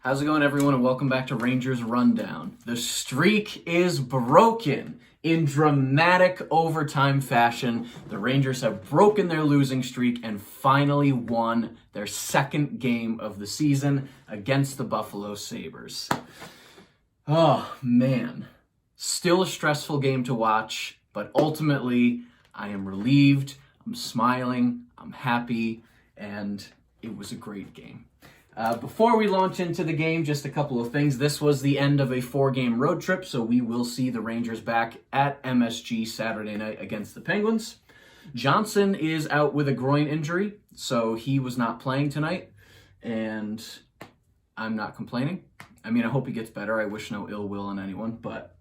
How's it going, everyone, and welcome back to Rangers Rundown. The streak is broken in dramatic overtime fashion. The Rangers have broken their losing streak and finally won their second game of the season against the Buffalo Sabres. Oh, man. Still a stressful game to watch, but ultimately, I am relieved, I'm smiling, I'm happy, and it was a great game. Before we launch into the game, just a couple of things. This was the end of a 4-game road trip, so we will see the Rangers back at MSG Saturday night against the Penguins. Johnson is out with a groin injury, so he was not playing tonight, and I'm not complaining. I mean, I hope he gets better. I wish no ill will on anyone, but,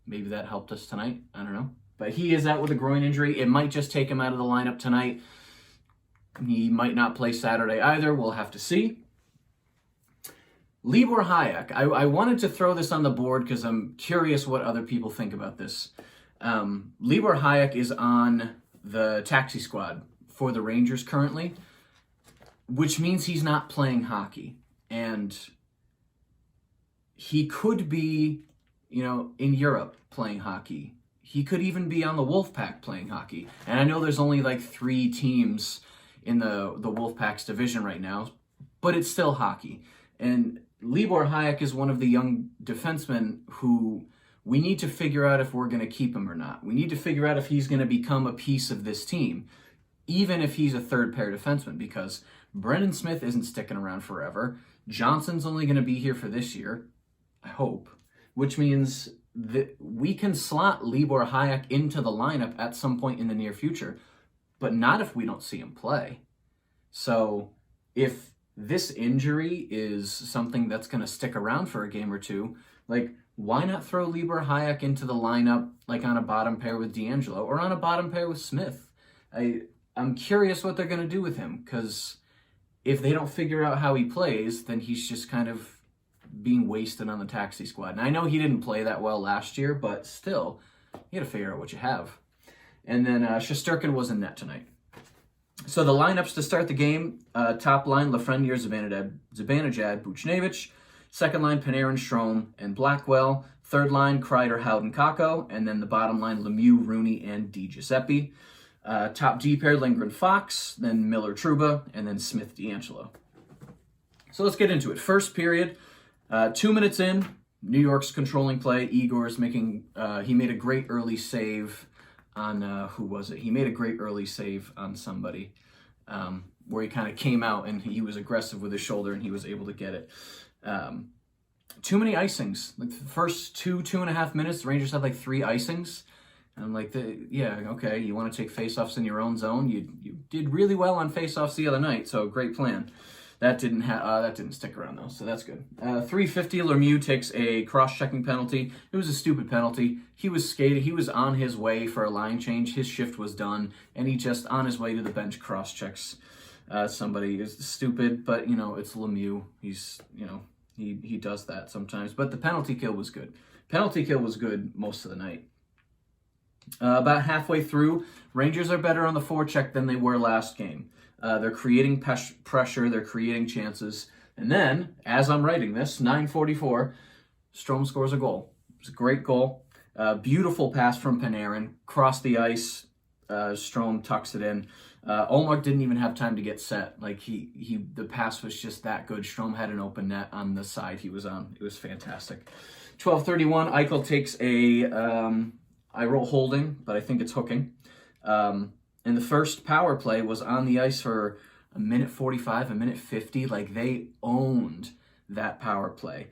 maybe that helped us tonight. I don't know. But he is out with a groin injury. It might just take him out of the lineup tonight. He might not play Saturday either. We'll have to see. Libor Hajek. I wanted to throw this on the board because I'm curious what other people think about this. Libor Hajek is on the taxi squad for the Rangers currently, which means he's not playing hockey. And he could be, in Europe playing hockey. He could even be on the Wolfpack playing hockey. And I know there's only like 3 teams in the Wolfpack's division right now, but it's still hockey. And Libor Hajek is one of the young defensemen who we need to figure out if we're going to keep him or not. We need to figure out if he's going to become a piece of this team, even if he's a third-pair defenseman, because Brendan Smith isn't sticking around forever. Johnson's only going to be here for this year, I hope, which means that we can slot Libor Hajek into the lineup at some point in the near future, but not if we don't see him play. So if this injury is something that's going to stick around for a game or two, why not throw Libor Hajek into the lineup on a bottom pair with D'Angelo or on a bottom pair with Smith? I'm curious what they're going to do with him, because if they don't figure out how he plays, then he's just kind of being wasted on the taxi squad. And I know he didn't play that well last year, but still, you got to figure out what you have. And then Shesterkin was in net tonight. So the lineups to start the game, top line, Lafreniere, Zibanejad, Buchnevich. Second line, Panarin, Strome, and Blackwell. Third line, Kreider, Howden, Kakko. And then the bottom line, Lemieux, Rooney, and Di Giuseppe. Top D pair, Lindgren, Fox. Then Miller, Trouba. And then Smith, D'Angelo. So let's get into it. First period, 2 minutes in, New York's controlling play. Igor's making, he made a great early save on, who was it? He made a great early save on somebody where he kind of came out and he was aggressive with his shoulder and he was able to get it. Too many icings. The first 2.5 minutes, the Rangers had 3 icings. And I'm like, yeah, okay, you want to take faceoffs in your own zone? You did really well on faceoffs the other night, so great plan. That didn't stick around, though, so that's good. 3:50, Lemieux takes a cross-checking penalty. It was a stupid penalty. He was skated. He was on his way for a line change. His shift was done, and he just, on his way to the bench, cross-checks somebody. It's stupid, but, it's Lemieux. He's, he does that sometimes. But the penalty kill was good. Penalty kill was good most of the night. About halfway through, Rangers are better on the forecheck than they were last game. They're creating pressure, they're creating chances. And then, as I'm writing this, 9:44, Strome scores a goal. It's a great goal. Beautiful pass from Panarin. Cross the ice, Strome tucks it in. Olmark didn't even have time to get set. The pass was just that good. Strome had an open net on the side he was on. It was fantastic. 12:31, Eichel takes I roll holding, but I think it's hooking. And the first power play was on the ice for a minute 45, a minute 50. They owned that power play.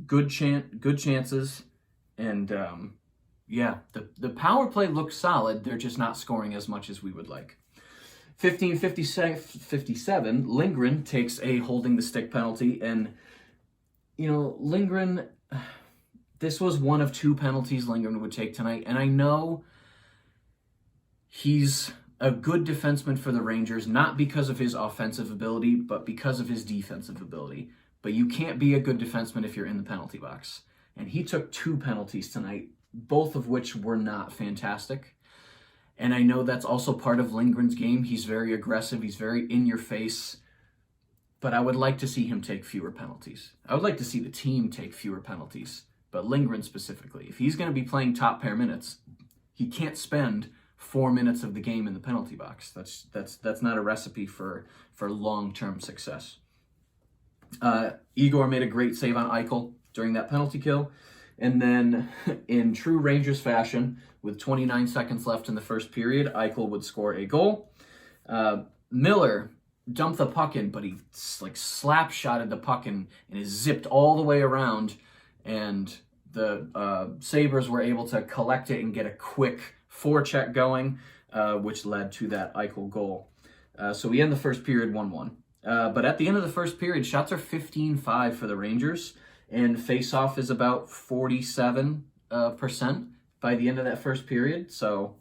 Good chances. And the power play looks solid. They're just not scoring as much as we would like. 15:57, Lindgren takes a holding the stick penalty. And, Lindgren, this was one of 2 penalties Lindgren would take tonight. And I know he's a good defenseman for the Rangers, not because of his offensive ability, but because of his defensive ability. But you can't be a good defenseman if you're in the penalty box. And he took 2 penalties tonight, both of which were not fantastic. And I know that's also part of Lindgren's game. He's very aggressive. He's very in your face. but I would like to see him take fewer penalties. I would like to see the team take fewer penalties, but Lindgren specifically. If he's going to be playing top pair minutes, he can't spend 4 minutes of the game in the penalty box. That's not a recipe for long-term success. Igor made a great save on Eichel during that penalty kill. And then in true Rangers fashion, with 29 seconds left in the first period, Eichel would score a goal. Miller dumped the puck in, but he slap shotted the puck in and is zipped all the way around. And the Sabres were able to collect it and get a quick forecheck going, which led to that Eichel goal. So we end the first period 1-1. But at the end of the first period, shots are 15-5 for the Rangers, and face-off is about 47% by the end of that first period. So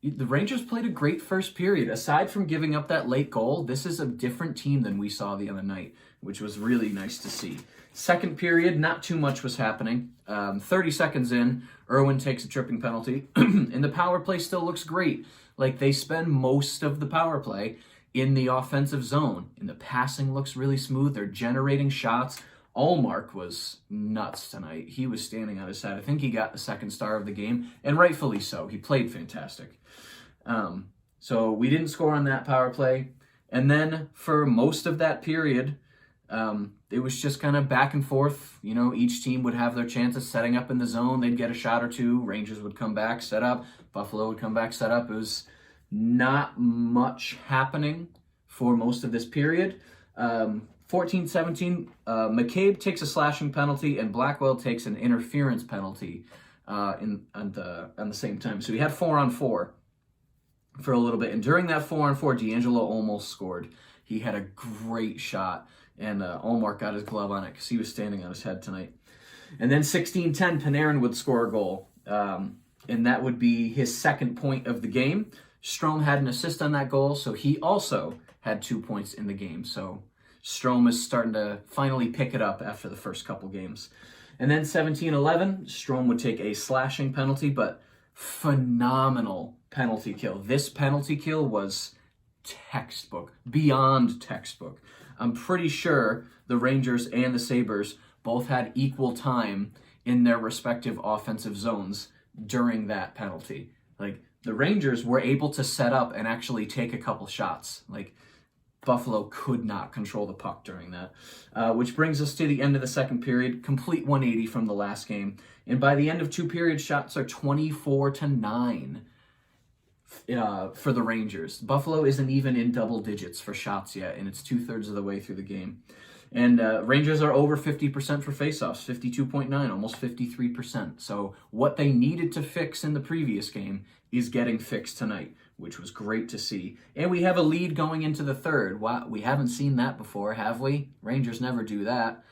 the Rangers played a great first period. Aside from giving up that late goal, this is a different team than we saw the other night, which was really nice to see. Second period, not too much was happening. 30 seconds in, Irwin takes a tripping penalty, and the power play still looks great. Like, they spend most of the power play in the offensive zone, and the passing looks really smooth. They're generating shots. Allmark was nuts tonight. He was standing on his head. I think he got the second star of the game, and rightfully so. He played fantastic. So we didn't score on that power play. And then for most of that period, it was just kind of back and forth. You know, each team would have their chances setting up in the zone. They'd get a shot or two. Rangers would come back, set up. Buffalo would come back, set up. It was not much happening for most of this period. 14-17, McCabe takes a slashing penalty and Blackwell takes an interference penalty on the same time. So we had 4-on-4 for a little bit. And during that 4-on-4, D'Angelo almost scored. He had a great shot, and Allmark got his glove on it because he was standing on his head tonight. And then 16-10, Panarin would score a goal, and that would be his second point of the game. Strome had an assist on that goal, so he also had 2 points in the game. So Strome is starting to finally pick it up after the first couple games. And then 17-11, Strome would take a slashing penalty, but phenomenal penalty kill. This penalty kill was textbook, beyond textbook. I'm pretty sure the Rangers and the Sabres both had equal time in their respective offensive zones during that penalty. Like, the Rangers were able to set up and actually take a couple shots. Like, Buffalo could not control the puck during that. Which brings us to the end of the second period, complete 180 from the last game. And by the end of two periods, shots are 24-9 for the Rangers. Buffalo isn't even in double digits for shots yet, and it's 2/3 of the way through the game. And Rangers are over 50% for faceoffs, 52.9, almost 53%. So what they needed to fix in the previous game is getting fixed tonight, which was great to see. And we have a lead going into the third. Wow, we haven't seen that before, have we? Rangers never do that.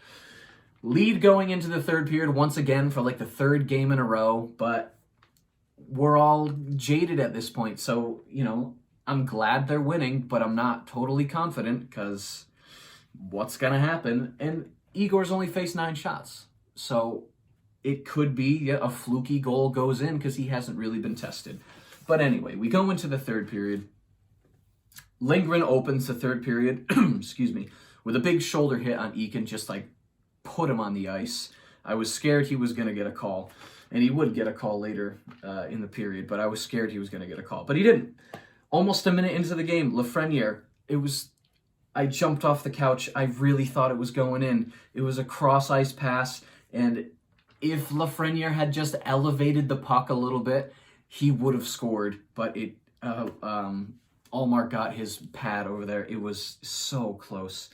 Lead going into the third period once again for like the third game in a row, but we're all jaded at this point. So, you know, I'm glad they're winning, but I'm not totally confident because what's going to happen? And Igor's only faced 9 shots. So it could be a fluky goal goes in because he hasn't really been tested. But anyway, we go into the third period. Lindgren opens the third period, excuse me, with a big shoulder hit on Eakin, just like put him on the ice. I was scared he was going to get a call, and he would get a call later in the period, but I was scared he was going to get a call. But he didn't. Almost a minute into the game, Lafreniere, I jumped off the couch. I really thought it was going in. It was a cross-ice pass, and if Lafreniere had just elevated the puck a little bit, he would have scored, but Allmark got his pad over there. It was so close.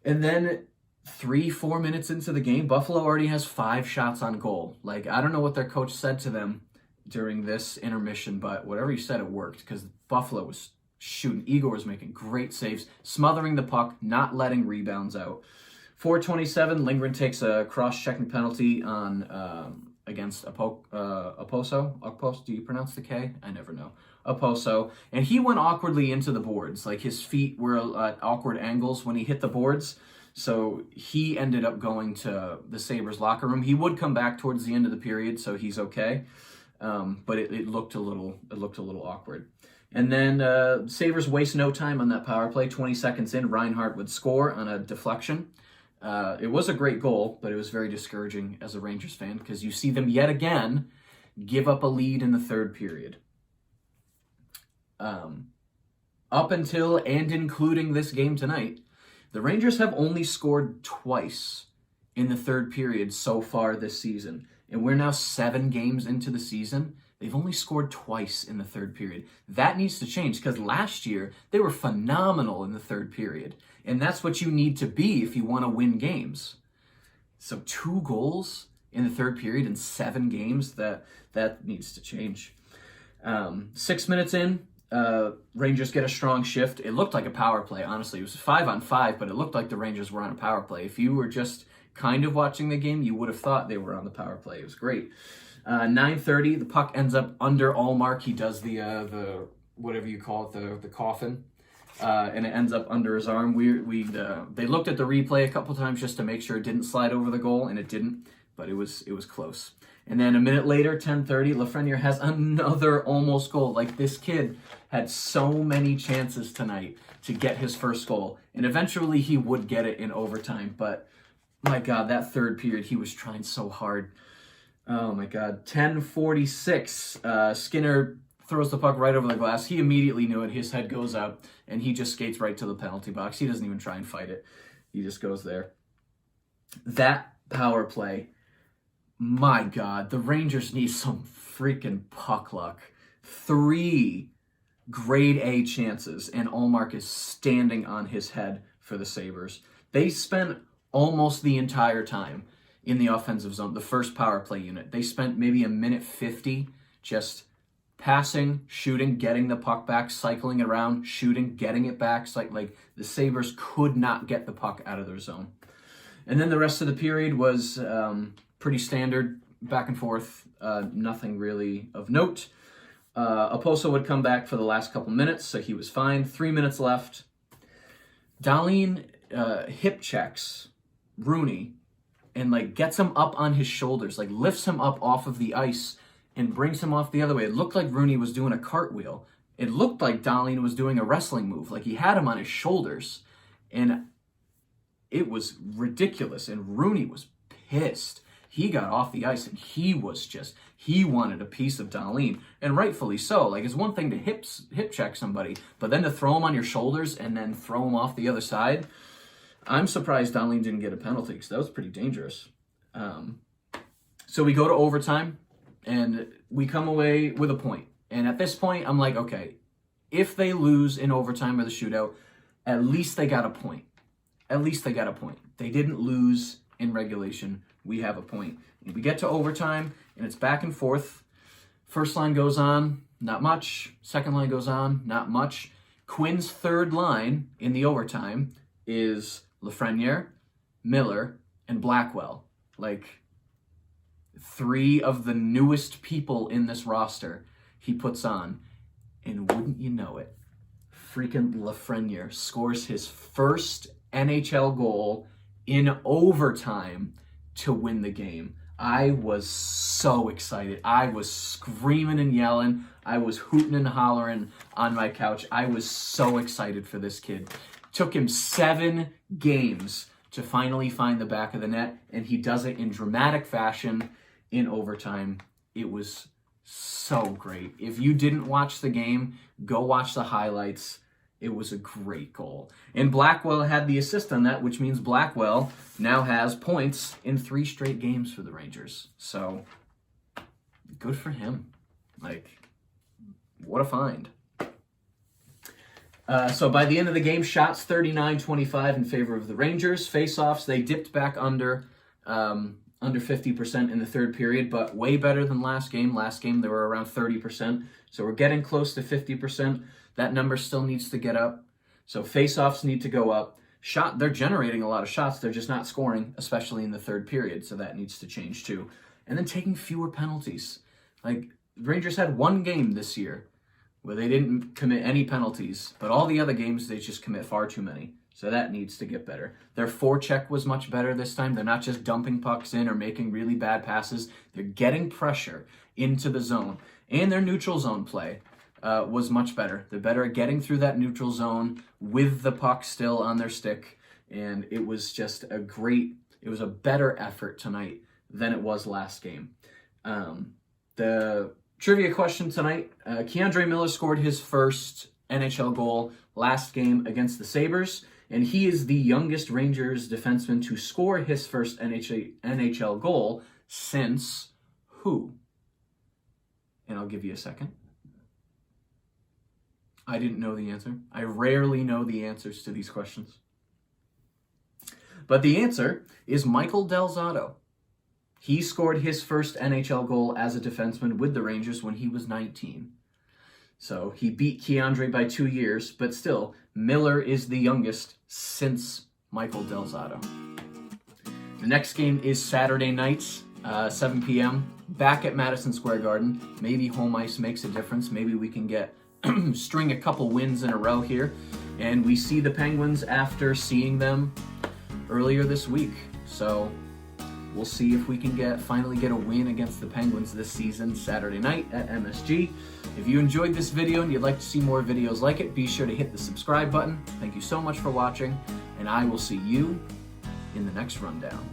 And then 3-4 minutes into the game, Buffalo already has 5 shots on goal. Like, I don't know what their coach said to them during this intermission, but whatever he said, it worked because Buffalo was shooting. Igor was making great saves, smothering the puck, not letting rebounds out. 4:27, Lindgren takes a cross-checking penalty on against Okposo. Do you pronounce the K? I never know. Okposo. And he went awkwardly into the boards. Like, his feet were at awkward angles when he hit the boards. So he ended up going to the Sabres locker room. He would come back towards the end of the period, so he's okay. But it looked a little awkward. And then Sabres waste no time on that power play. 20 seconds in, Reinhart would score on a deflection. It was a great goal, but it was very discouraging as a Rangers fan because you see them yet again give up a lead in the third period. Up until and including this game tonight, the Rangers have only scored twice in the third period so far this season. And we're now 7 games into the season. They've only scored twice in the third period. That needs to change because last year they were phenomenal in the third period. And that's what you need to be if you want to win games. So 2 goals in the third period in 7 games, that needs to change. 6 minutes in, Rangers get a strong shift. It looked like a power play, honestly. It was 5-on-5, but it looked like the Rangers were on a power play. If you were just kind of watching the game, you would have thought they were on the power play. It was great. 9:30, the puck ends up under Allmark. He does the whatever you call it, the coffin, and it ends up under his arm. They looked at the replay a couple times just to make sure it didn't slide over the goal, and it didn't, but it was close. And then a minute later, 10:30, Lafreniere has another almost goal. Like, this kid had so many chances tonight to get his first goal, and eventually he would get it in overtime. But my God, that third period, he was trying so hard. Oh my God. 10:46. Skinner throws the puck right over the glass. He immediately knew it. His head goes up, and he just skates right to the penalty box. He doesn't even try and fight it. He just goes there. That power play, my God, the Rangers need some freaking puck luck. 3 grade A chances, and Allmark is standing on his head for the Sabres. They spent almost the entire time in the offensive zone, the first power play unit. They spent maybe a minute 50 just passing, shooting, getting the puck back, cycling it around, shooting, getting it back. Like the Sabres could not get the puck out of their zone. And then the rest of the period was pretty standard, back and forth, nothing really of note. Oposo would come back for the last couple minutes, so he was fine. 3 minutes left. Dahlin hip checks Rooney and gets him up on his shoulders, lifts him up off of the ice and brings him off the other way. It looked like Rooney was doing a cartwheel. It looked like Dahlin was doing a wrestling move. He had him on his shoulders, and it was ridiculous. And Rooney was pissed. He got off the ice and he wanted a piece of Dahlin, and rightfully so. It's one thing to hip check somebody, but then to throw him on your shoulders and then throw him off the other side. I'm surprised Dahlin didn't get a penalty because that was pretty dangerous. So we go to overtime and we come away with a point. And at this point, I'm like, okay, if they lose in overtime or the shootout, at least they got a point. At least they got a point. They didn't lose in regulation. We have a point. And we get to overtime and it's back and forth. First line goes on, not much. Second line goes on, not much. Quinn's third line in the overtime is Lafreniere, Miller, and Blackwell. 3 of the newest people in this roster he puts on. And wouldn't you know it, freaking Lafreniere scores his first NHL goal in overtime to win the game. I was so excited. I was screaming and yelling. I was hooting and hollering on my couch. I was so excited for this kid. Took him 7 games to finally find the back of the net, and he does it in dramatic fashion in overtime. It was so great. If you didn't watch the game, go watch the highlights. It was a great goal. And Blackwell had the assist on that, which means Blackwell now has points in 3 straight games for the Rangers. So, good for him. What a find. So by the end of the game, shots 39-25 in favor of the Rangers. Face-offs, they dipped back under 50% in the third period, but way better than last game. Last game, they were around 30%. So we're getting close to 50%. That number still needs to get up. So face-offs need to go up. They're generating a lot of shots. They're just not scoring, especially in the third period. So that needs to change too. And then taking fewer penalties. The Rangers had 1 game this year where they didn't commit any penalties, but all the other games, they just commit far too many. So that needs to get better. Their forecheck was much better this time. They're not just dumping pucks in or making really bad passes. They're getting pressure into the zone. And their neutral zone play. was much better. They're better at getting through that neutral zone with the puck still on their stick, and it was just it was a better effort tonight than it was last game. The trivia question tonight, Keandre Miller scored his first NHL goal last game against the Sabres, and he is the youngest Rangers defenseman to score his first NHL goal since who? And I'll give you a second. I didn't know the answer. I rarely know the answers to these questions. But the answer is Michael Del Zotto. He scored his first NHL goal as a defenseman with the Rangers when he was 19. So he beat Keandre by 2 years, but still, Miller is the youngest since Michael Del Zotto. The next game is Saturday nights, 7 p.m., back at Madison Square Garden. Maybe home ice makes a difference. Maybe we can string a couple wins in a row here. And we see the Penguins after seeing them earlier this week. So we'll see if we can finally get a win against the Penguins this season, Saturday night at MSG. If you enjoyed this video and you'd like to see more videos like it, be sure to hit the subscribe button. Thank you so much for watching, and I will see you in the next rundown.